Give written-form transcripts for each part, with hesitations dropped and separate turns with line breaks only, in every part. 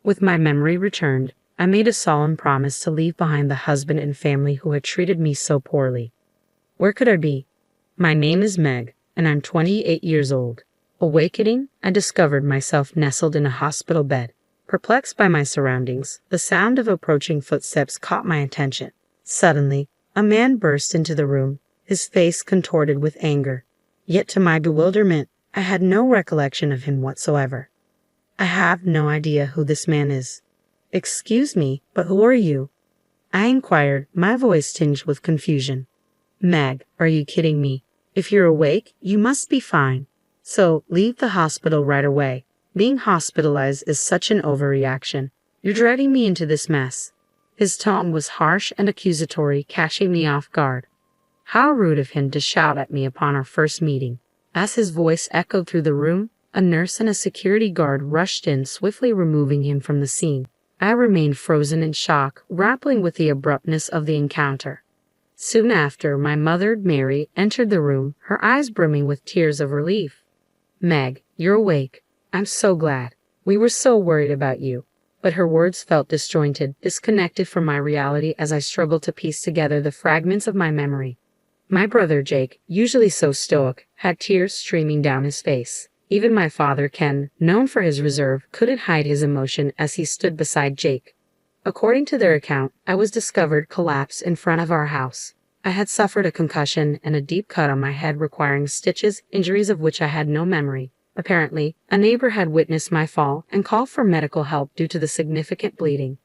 With my memory returned, I made a solemn promise to leave behind the husband and family who had treated me so poorly. Where could I be? My name is Meg, and I'm 28 years old. Awakening, I discovered myself nestled in a hospital bed. Perplexed by my surroundings, the sound of approaching footsteps caught my attention. Suddenly, a man burst into the room, his face contorted with anger. Yet to my bewilderment, I had no recollection of him whatsoever. I have no idea who this man is. Excuse me, but who are you? I inquired, my voice tinged with confusion. Meg, are you kidding me? If you're awake, you must be fine. So, leave the hospital right away. Being hospitalized is such an overreaction. You're dragging me into this mess. His tone was harsh and accusatory, catching me off guard. How rude of him to shout at me upon our first meeting. As his voice echoed through the room, a nurse and a security guard rushed in, swiftly removing him from the scene. I remained frozen in shock, grappling with the abruptness of the encounter. Soon after, my mother, Mary, entered the room, her eyes brimming with tears of relief. Meg, you're awake. I'm so glad. We were so worried about you. But her words felt disjointed, disconnected from my reality as I struggled to piece together the fragments of my memory. My brother Jake, usually so stoic, had tears streaming down his face. Even my father Ken, known for his reserve, couldn't hide his emotion as he stood beside Jake. According to their account, I was discovered collapsed in front of our house. I had suffered a concussion and a deep cut on my head requiring stitches, injuries of which I had no memory. Apparently, a neighbor had witnessed my fall and called for medical help due to the significant bleeding.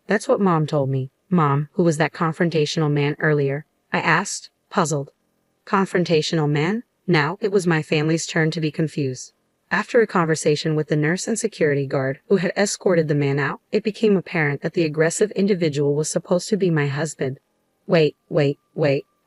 That's what Mom told me. Mom, who was that confrontational man earlier? I asked, puzzled. Confrontational man? Now it was my family's turn to be confused. After a conversation with the nurse and security guard who had escorted the man out, it became apparent that the aggressive individual was supposed to be my husband. Wait.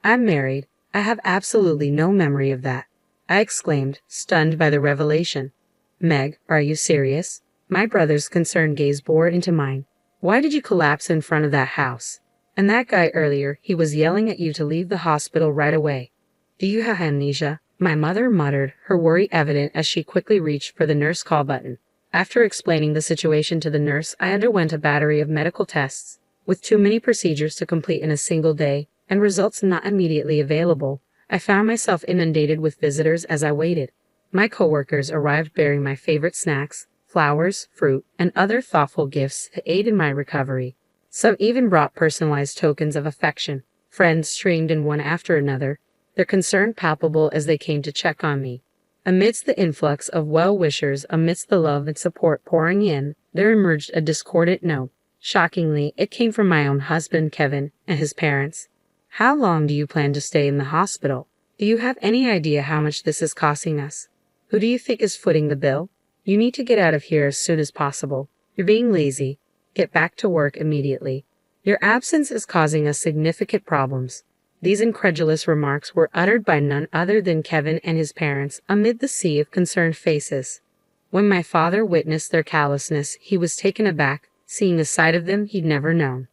I'm married. I have absolutely no memory of that. I exclaimed, stunned by the revelation. Meg, are you serious? My brother's concerned gaze bored into mine. Why did you collapse in front of that house? And that guy earlier, he was yelling at you to leave the hospital right away. Do you have amnesia? My mother muttered, her worry evident as she quickly reached for the nurse call button. After explaining the situation to the nurse, I underwent a battery of medical tests. With too many procedures to complete in a single day, and results not immediately available, I found myself inundated with visitors as I waited. My coworkers arrived bearing my favorite snacks, flowers, fruit, and other thoughtful gifts to aid in my recovery. Some even brought personalized tokens of affection. Friends streamed in one after another, their concern palpable as they came to check on me. Amidst the influx of well-wishers, amidst the love and support pouring in, there emerged a discordant note. Shockingly, it came from my own husband, Kevin, and his parents. How long do you plan to stay in the hospital? Do you have any idea how much this is costing us? Who do you think is footing the bill? You need to get out of here as soon as possible. You're being lazy. Get back to work immediately. Your absence is causing us significant problems. These incredulous remarks were uttered by none other than Kevin and his parents amid the sea of concerned faces. When my father witnessed their callousness, he was taken aback, seeing a side of them he'd never known.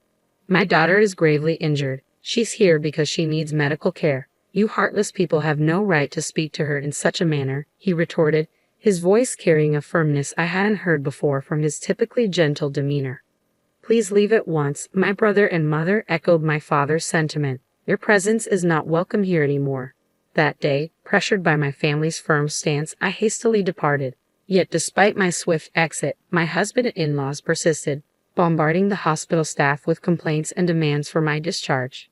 My daughter is gravely injured. She's here because she needs medical care. You heartless people have no right to speak to her in such a manner, he retorted, his voice carrying a firmness I hadn't heard before from his typically gentle demeanor. Please leave at once. My brother and mother echoed my father's sentiment. Your presence is not welcome here anymore. That day, pressured by my family's firm stance, I hastily departed. Yet despite my swift exit, my husband and in-laws persisted, bombarding the hospital staff with complaints and demands for my discharge.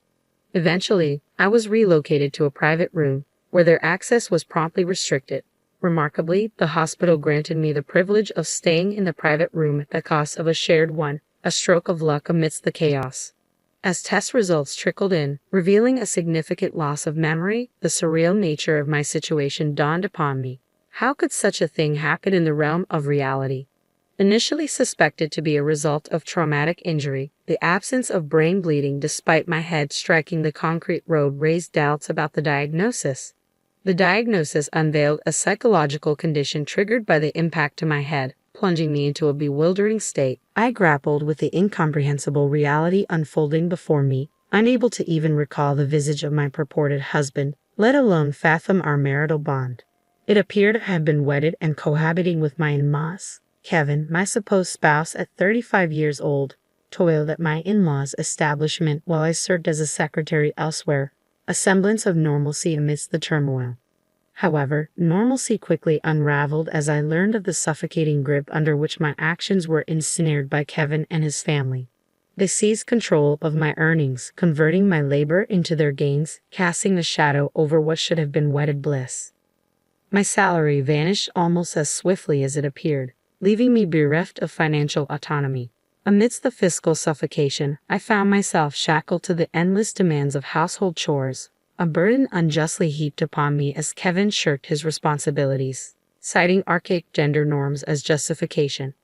Eventually, I was relocated to a private room, where their access was promptly restricted. Remarkably, the hospital granted me the privilege of staying in the private room at the cost of a shared one, a stroke of luck amidst the chaos. As test results trickled in, revealing a significant loss of memory, the surreal nature of my situation dawned upon me. How could such a thing happen in the realm of reality? Initially suspected to be a result of traumatic injury, the absence of brain bleeding despite my head striking the concrete road raised doubts about the diagnosis. The diagnosis unveiled a psychological condition triggered by the impact to my head, plunging me into a bewildering state. I grappled with the incomprehensible reality unfolding before me, unable to even recall the visage of my purported husband, let alone fathom our marital bond. It appeared to have been wedded and cohabiting with my in-laws. Kevin, my supposed spouse at 35 years old, toiled at my in-laws' establishment while I served as a secretary elsewhere, a semblance of normalcy amidst the turmoil. However, normalcy quickly unraveled as I learned of the suffocating grip under which my actions were ensnared by Kevin and his family. They seized control of my earnings, converting my labor into their gains, casting a shadow over what should have been wedded bliss. My salary vanished almost as swiftly as it appeared, leaving me bereft of financial autonomy. Amidst the fiscal suffocation, I found myself shackled to the endless demands of household chores, a burden unjustly heaped upon me as Kevin shirked his responsibilities, citing archaic gender norms as justification.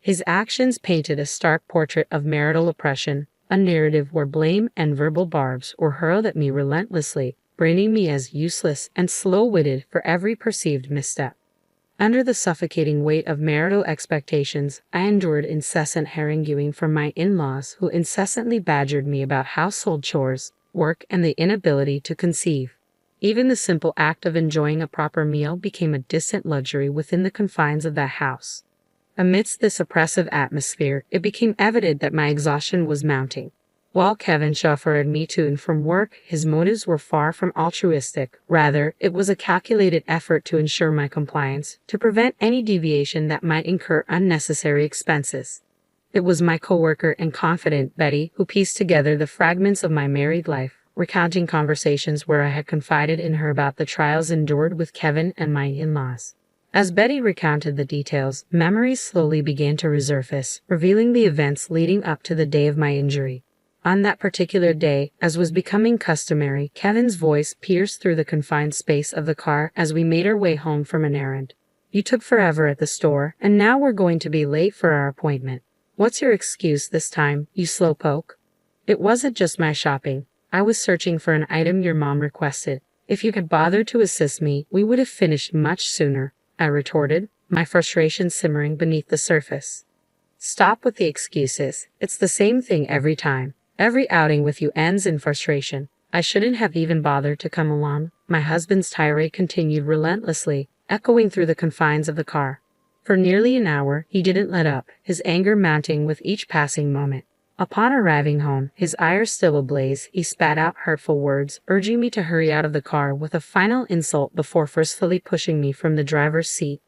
His actions painted a stark portrait of marital oppression, a narrative where blame and verbal barbs were hurled at me relentlessly, branding me as useless and slow-witted for every perceived misstep. Under the suffocating weight of marital expectations, I endured incessant haranguing from my in-laws who incessantly badgered me about household chores, work, and the inability to conceive. Even the simple act of enjoying a proper meal became a distant luxury within the confines of that house. Amidst this oppressive atmosphere, it became evident that my exhaustion was mounting. While Kevin chauffeured me to and from work, his motives were far from altruistic. Rather, it was a calculated effort to ensure my compliance, to prevent any deviation that might incur unnecessary expenses. It was my coworker and confidant, Betty, who pieced together the fragments of my married life, recounting conversations where I had confided in her about the trials endured with Kevin and my in-laws. As Betty recounted the details, memories slowly began to resurface, revealing the events leading up to the day of my injury. On that particular day, as was becoming customary, Kevin's voice pierced through the confined space of the car as we made our way home from an errand. "You took forever at the store, and now we're going to be late for our appointment. What's your excuse this time, you slowpoke?" "It wasn't just my shopping. I was searching for an item your mom requested. If you had bothered to assist me, we would have finished much sooner," I retorted, my frustration simmering beneath the surface. "Stop with the excuses. It's the same thing every time. Every outing with you ends in frustration. I shouldn't have even bothered to come along," my husband's tirade continued relentlessly, echoing through the confines of the car. For nearly an hour, he didn't let up, his anger mounting with each passing moment. Upon arriving home, his ire still ablaze, he spat out hurtful words, urging me to hurry out of the car with a final insult before forcefully pushing me from the driver's seat,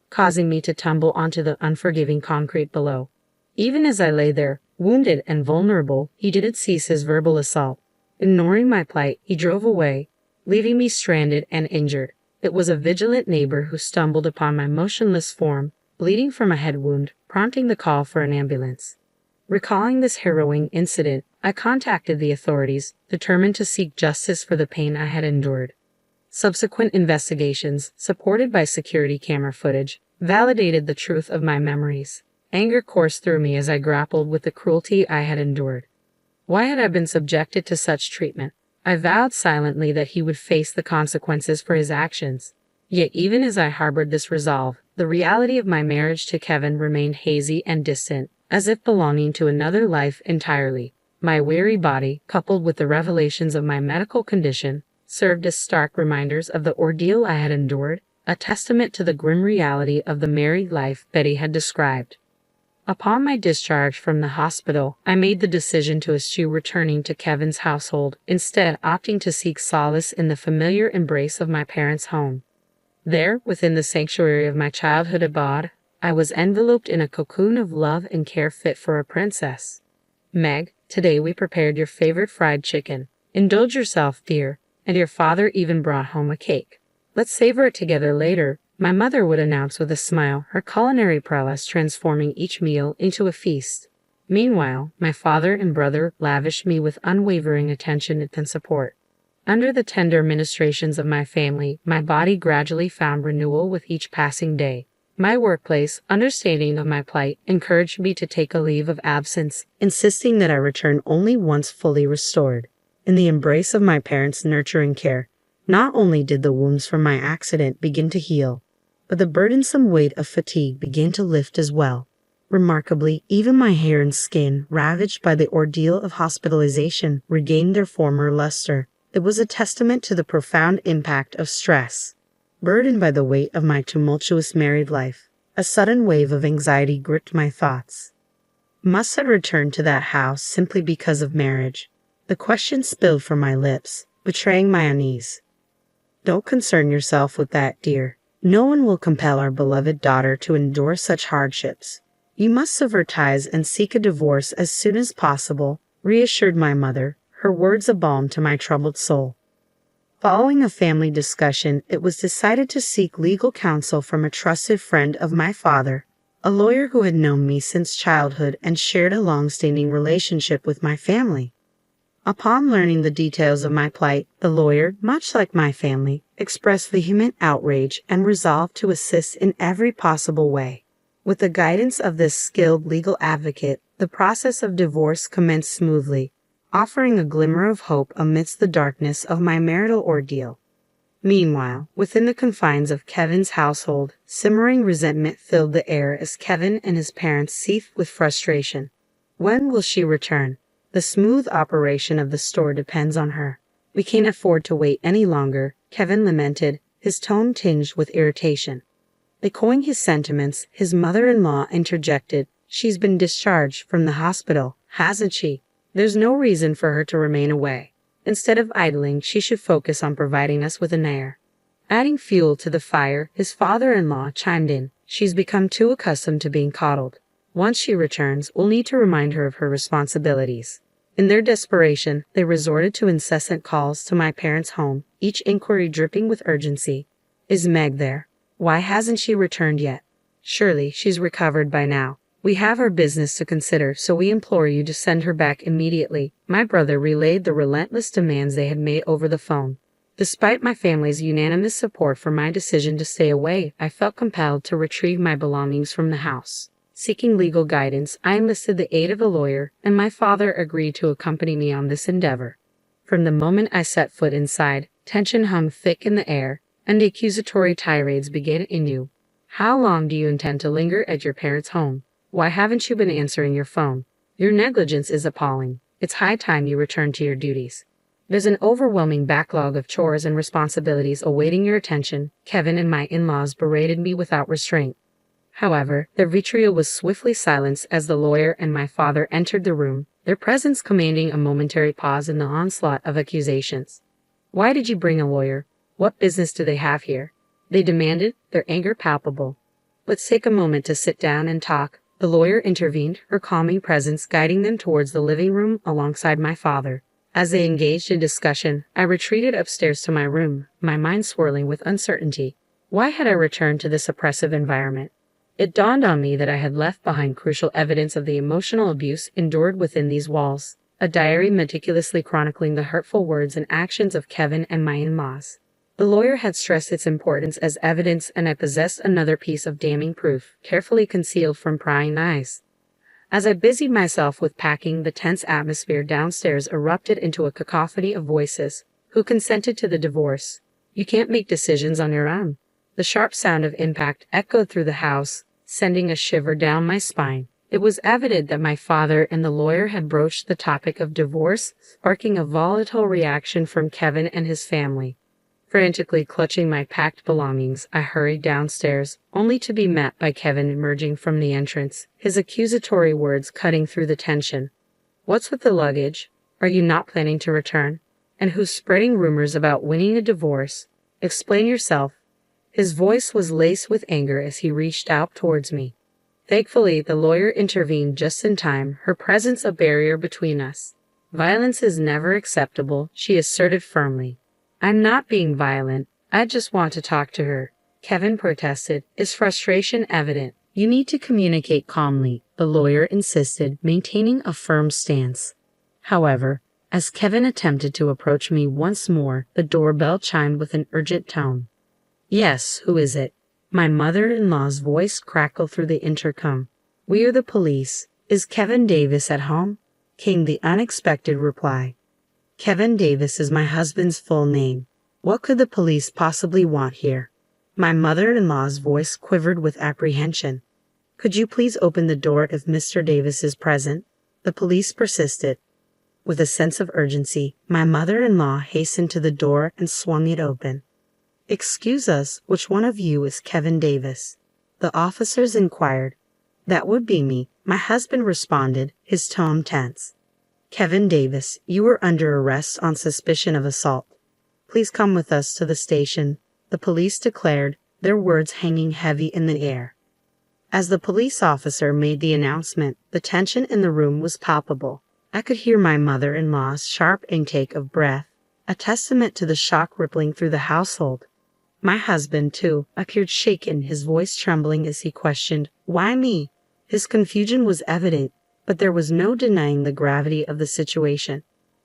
causing me to tumble onto the unforgiving concrete below. Even as I lay there, wounded and vulnerable, he didn't cease his verbal assault. Ignoring my plight, he drove away, leaving me stranded and injured. It was a vigilant neighbor who stumbled upon my motionless form, bleeding from a head wound, prompting the call for an ambulance. Recalling this harrowing incident, I contacted the authorities, determined to seek justice for the pain I had endured. Subsequent investigations, supported by security camera footage, validated the truth of my memories. Anger coursed through me as I grappled with the cruelty I had endured. Why had I been subjected to such treatment? I vowed silently that he would face the consequences for his actions. Yet even as I harbored this resolve, the reality of my marriage to Kevin remained hazy and distant, as if belonging to another life entirely. My weary body, coupled with the revelations of my medical condition, served as stark reminders of the ordeal I had endured, a testament to the grim reality of the married life Betty had described. Upon my discharge from the hospital, I made the decision to eschew returning to Kevin's household, instead opting to seek solace in the familiar embrace of my parents' home. There, within the sanctuary of my childhood abode, I was enveloped in a cocoon of love and care fit for a princess. "Meg, today we prepared your favorite fried chicken. Indulge yourself, dear, and your father even brought home a cake. Let's savor it together later," my mother would announce with a smile, her culinary prowess transforming each meal into a feast. Meanwhile, my father and brother lavished me with unwavering attention and support. Under the tender ministrations of my family, my body gradually found renewal with each passing day. My workplace, understanding of my plight, encouraged me to take a leave of absence, insisting that I return only once fully restored. In the embrace of my parents' nurturing care, not only did the wounds from my accident begin to heal, but the burdensome weight of fatigue began to lift as well. Remarkably, even my hair and skin, ravaged by the ordeal of hospitalization, regained their former luster. It was a testament to the profound impact of stress. Burdened by the weight of my tumultuous married life, A sudden wave of anxiety gripped my thoughts. Must I return to that house simply because of marriage? The question spilled from my lips, betraying my unease. Don't concern yourself with that, dear. No one will compel our beloved daughter to endure such hardships. You must sever ties and seek a divorce as soon as possible, reassured my mother, her words a balm to my troubled soul. Following a family discussion, it was decided to seek legal counsel from a trusted friend of my father, a lawyer who had known me since childhood and shared a long-standing relationship with my family. Upon learning the details of my plight, the lawyer, much like my family, expressed vehement outrage and resolved to assist in every possible way. With the guidance of this skilled legal advocate, the process of divorce commenced smoothly, offering a glimmer of hope amidst the darkness of my marital ordeal. Meanwhile, within the confines of Kevin's household, simmering resentment filled the air as Kevin and his parents seethed with frustration. When will she return? The smooth operation of the store depends on her. We can't afford to wait any longer, Kevin lamented, his tone tinged with irritation. Echoing his sentiments, his mother-in-law interjected, "She's been discharged from the hospital, hasn't she? There's no reason for her to remain away. Instead of idling, she should focus on providing us with an heir." Adding fuel to the fire, his father-in-law chimed in, "She's become too accustomed to being coddled. Once she returns, we'll need to remind her of her responsibilities." In their desperation, they resorted to incessant calls to my parents' home, each inquiry dripping with urgency. "Is Meg there? Why hasn't she returned yet? Surely she's recovered by now. We have our business to consider, so we implore you to send her back immediately." My brother relayed the relentless demands they had made over the phone. Despite my family's unanimous support for my decision to stay away, I felt compelled to retrieve my belongings from the house. Seeking legal guidance, I enlisted the aid of a lawyer, and my father agreed to accompany me on this endeavor. From the moment I set foot inside, tension hung thick in the air, and accusatory tirades began anew. "How long do you intend to linger at your parents' home? Why haven't you been answering your phone? Your negligence is appalling. It's high time you return to your duties. There's an overwhelming backlog of chores and responsibilities awaiting your attention." Kevin and my in-laws berated me without restraint. However, their vitriol was swiftly silenced as the lawyer and my father entered the room, their presence commanding a momentary pause in the onslaught of accusations. "Why did you bring a lawyer? What business do they have here?" they demanded, their anger palpable. "Let's take a moment to sit down and talk," the lawyer intervened, her calming presence guiding them towards the living room alongside my father. As they engaged in discussion, I retreated upstairs to my room, my mind swirling with uncertainty. Why had I returned to this oppressive environment? It dawned on me that I had left behind crucial evidence of the emotional abuse endured within these walls, a diary meticulously chronicling the hurtful words and actions of Kevin and my in-laws. The lawyer had stressed its importance as evidence, and I possessed another piece of damning proof, carefully concealed from prying eyes. As I busied myself with packing, the tense atmosphere downstairs erupted into a cacophony of voices. "Who consented to the divorce? You can't make decisions on your own." The sharp sound of impact echoed through the house, sending a shiver down my spine. It was evident that my father and the lawyer had broached the topic of divorce, sparking a volatile reaction from Kevin and his family. Frantically clutching my packed belongings, I hurried downstairs, only to be met by Kevin emerging from the entrance, his accusatory words cutting through the tension. "What's with the luggage? Are you not planning to return? And who's spreading rumors about winning a divorce? Explain yourself." His voice was laced with anger as he reached out towards me. Thankfully, the lawyer intervened just in time, her presence a barrier between us. "Violence is never acceptable," she asserted firmly. "I'm not being violent. I just want to talk to her," Kevin protested, his frustration evident. "You need to communicate calmly," the lawyer insisted, maintaining a firm stance. However, as Kevin attempted to approach me once more, the doorbell chimed with an urgent tone. "Yes, who is it?" My mother-in-law's voice crackled through the intercom. "We are the police. Is Kevin Davis at home?" came the unexpected reply. "Kevin Davis is my husband's full name. What could the police possibly want here?" My mother-in-law's voice quivered with apprehension. "Could you please open the door if Mr. Davis is present?" The police persisted. With a sense of urgency, my mother-in-law hastened to the door and swung it open. "Excuse us, which one of you is Kevin Davis?" the officers inquired. That would be me, my husband responded, his tone tense. Kevin Davis, you are under arrest on suspicion of assault. Please come with us to the station, the police declared, their words hanging heavy in the air. As the police officer made the announcement, the tension in the room was palpable. I could hear my mother-in-law's sharp intake of breath, a testament to the shock rippling through the household. My husband, too, appeared shaken, his voice trembling as he questioned, "Why me?" His confusion was evident, but there was no denying the gravity of the situation.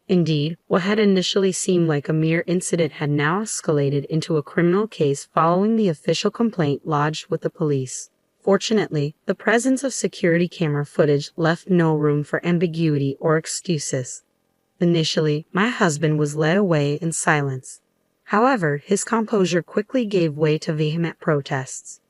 Indeed, what had initially seemed like a mere incident had now escalated into a criminal case following the official complaint lodged with the police. Fortunately, the presence of security camera footage left no room for ambiguity or excuses. Initially, my husband was led away in silence. However, his composure quickly gave way to vehement protests.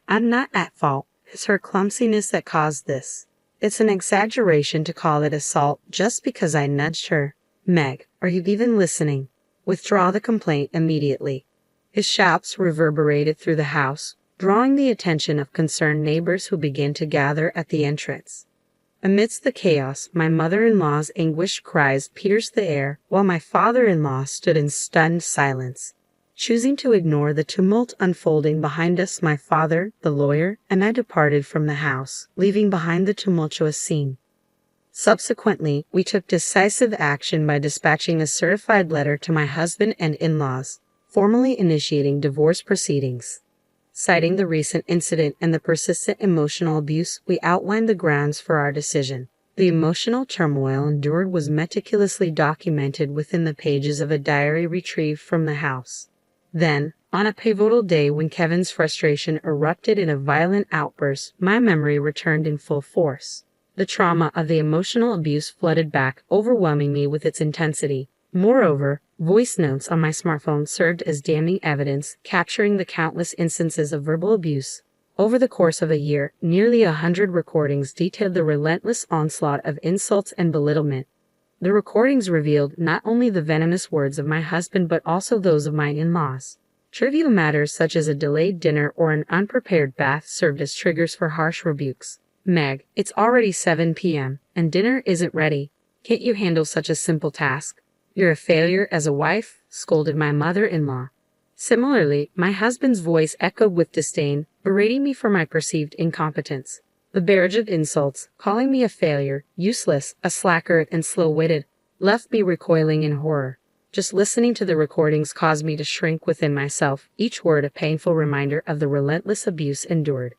"I'm not at fault. It's her clumsiness that caused this. It's an exaggeration to call it assault just because I nudged her. Meg, are you even listening? Withdraw the complaint immediately." His shouts reverberated through the house, drawing the attention of concerned neighbors who began to gather at the entrance. Amidst the chaos, my mother-in-law's anguished cries pierced the air, while my father-in-law stood in stunned silence. Choosing to ignore the tumult unfolding behind us, my father, the lawyer, and I departed from the house, leaving behind the tumultuous scene. Subsequently, we took decisive action by dispatching a certified letter to my husband and in-laws, formally initiating divorce proceedings. Citing the recent incident and the persistent emotional abuse, we outlined the grounds for our decision. The emotional turmoil endured was meticulously documented within the pages of a diary retrieved from the house. Then, on a pivotal day when Kevin's frustration erupted in a violent outburst, my memory returned in full force. The trauma of the emotional abuse flooded back, overwhelming me with its intensity. Moreover, voice notes on my smartphone served as damning evidence, capturing the countless instances of verbal abuse. Over the course of a year, nearly 100 recordings detailed the relentless onslaught of insults and belittlement. The recordings revealed not only the venomous words of my husband but also those of my in-laws. Trivial matters such as a delayed dinner or an unprepared bath served as triggers for harsh rebukes. "Meg, it's already 7 p.m., and dinner isn't ready. Can't you handle such a simple task? You're a failure as a wife," scolded my mother-in-law. Similarly, my husband's voice echoed with disdain, berating me for my perceived incompetence. The barrage of insults, calling me a failure, useless, a slacker, and slow-witted, left me recoiling in horror. Just listening to the recordings caused me to shrink within myself, each word a painful reminder of the relentless abuse endured.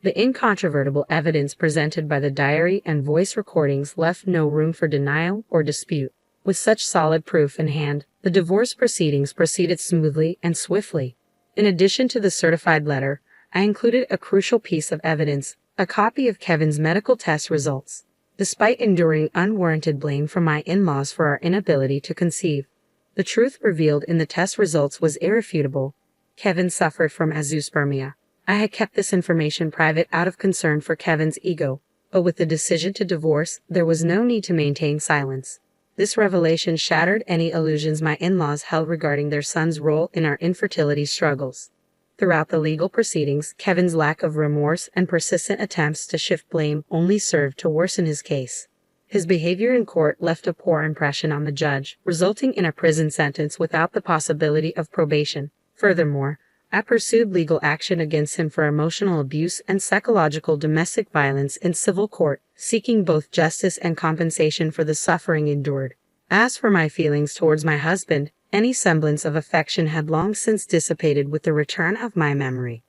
The incontrovertible evidence presented by the diary and voice recordings left no room for denial or dispute. With such solid proof in hand, the divorce proceedings proceeded smoothly and swiftly. In addition to the certified letter, I included a crucial piece of evidence, a copy of Kevin's medical test results. Despite enduring unwarranted blame from my in-laws for our inability to conceive, the truth revealed in the test results was irrefutable. Kevin suffered from azoospermia. I had kept this information private out of concern for Kevin's ego, but with the decision to divorce, there was no need to maintain silence. This revelation shattered any illusions my in-laws held regarding their son's role in our infertility struggles. Throughout the legal proceedings, Kevin's lack of remorse and persistent attempts to shift blame only served to worsen his case. His behavior in court left a poor impression on the judge, resulting in a prison sentence without the possibility of probation. Furthermore, I pursued legal action against him for emotional abuse and psychological domestic violence in civil court, seeking both justice and compensation for the suffering endured. As for my feelings towards my husband, any semblance of affection had long since dissipated with the return of my memory.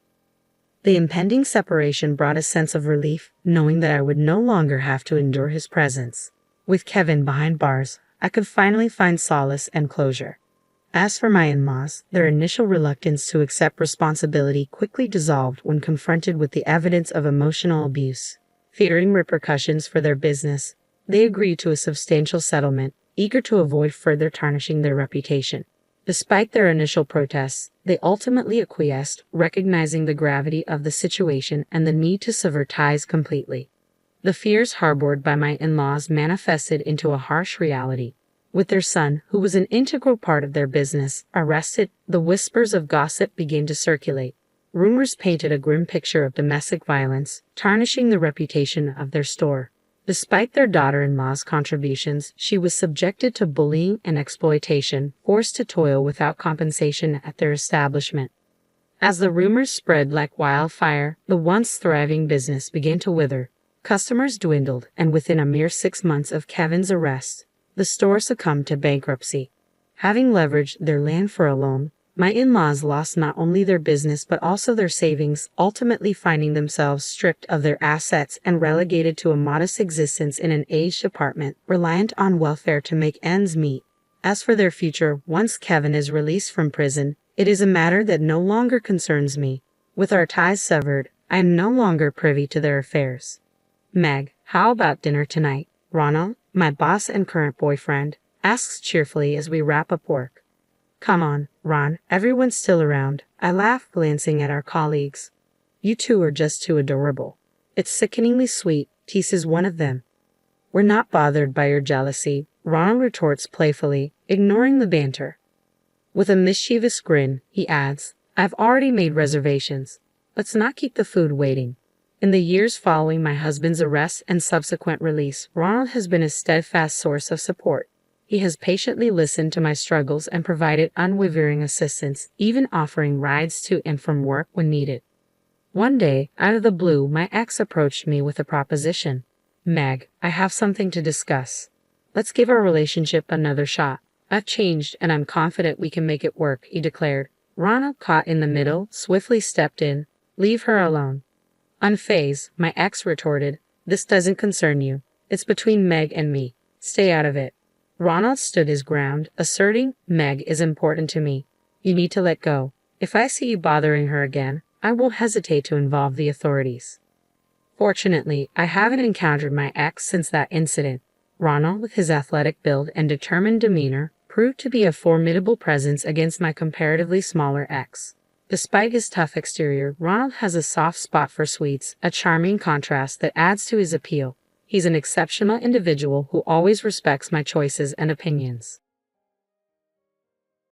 The impending separation brought a sense of relief, knowing that I would no longer have to endure his presence. With Kevin behind bars, I could finally find solace and closure. As for my in-laws, their initial reluctance to accept responsibility quickly dissolved when confronted with the evidence of emotional abuse. Fearing repercussions for their business, they agreed to a substantial settlement, eager to avoid further tarnishing their reputation. Despite their initial protests, they ultimately acquiesced, recognizing the gravity of the situation and the need to sever ties completely. The fears harbored by my in-laws manifested into a harsh reality. With their son, who was an integral part of their business, arrested, the whispers of gossip began to circulate. Rumors painted a grim picture of domestic violence, tarnishing the reputation of their store. Despite their daughter-in-law's contributions, she was subjected to bullying and exploitation, forced to toil without compensation at their establishment. As the rumors spread like wildfire, the once thriving business began to wither. Customers dwindled, and within a mere 6 months of Kevin's arrest, the store succumbed to bankruptcy. Having leveraged their land for a loan, my in-laws lost not only their business but also their savings, ultimately finding themselves stripped of their assets and relegated to a modest existence in an aged apartment, reliant on welfare to make ends meet. As for their future, once Kevin is released from prison, it is a matter that no longer concerns me. With our ties severed, I am no longer privy to their affairs. Meg, how about dinner tonight? Ronald, my boss and current boyfriend, asks cheerfully as we wrap up work. Come on, Ron, everyone's still around. I laugh, glancing at our colleagues. You two are just too adorable. It's sickeningly sweet, teases one of them. We're not bothered by your jealousy, Ronald retorts playfully, ignoring the banter. With a mischievous grin, he adds, I've already made reservations. Let's not keep the food waiting. In the years following my husband's arrest and subsequent release, Ronald has been a steadfast source of support. He has patiently listened to my struggles and provided unwavering assistance, even offering rides to and from work when needed. One day, out of the blue, my ex approached me with a proposition. Meg, I have something to discuss. Let's give our relationship another shot. I've changed and I'm confident we can make it work, he declared. Ronald, caught in the middle, swiftly stepped in. Leave her alone. Unfazed, my ex retorted, this doesn't concern you. It's between Meg and me. Stay out of it. Ronald stood his ground, asserting, Meg is important to me. You need to let go. If I see you bothering her again, I won't hesitate to involve the authorities. Fortunately, I haven't encountered my ex since that incident. Ronald, with his athletic build and determined demeanor, proved to be a formidable presence against my comparatively smaller ex. Despite his tough exterior, Ronald has a soft spot for sweets, a charming contrast that adds to his appeal. He's an exceptional individual who always respects my choices and opinions.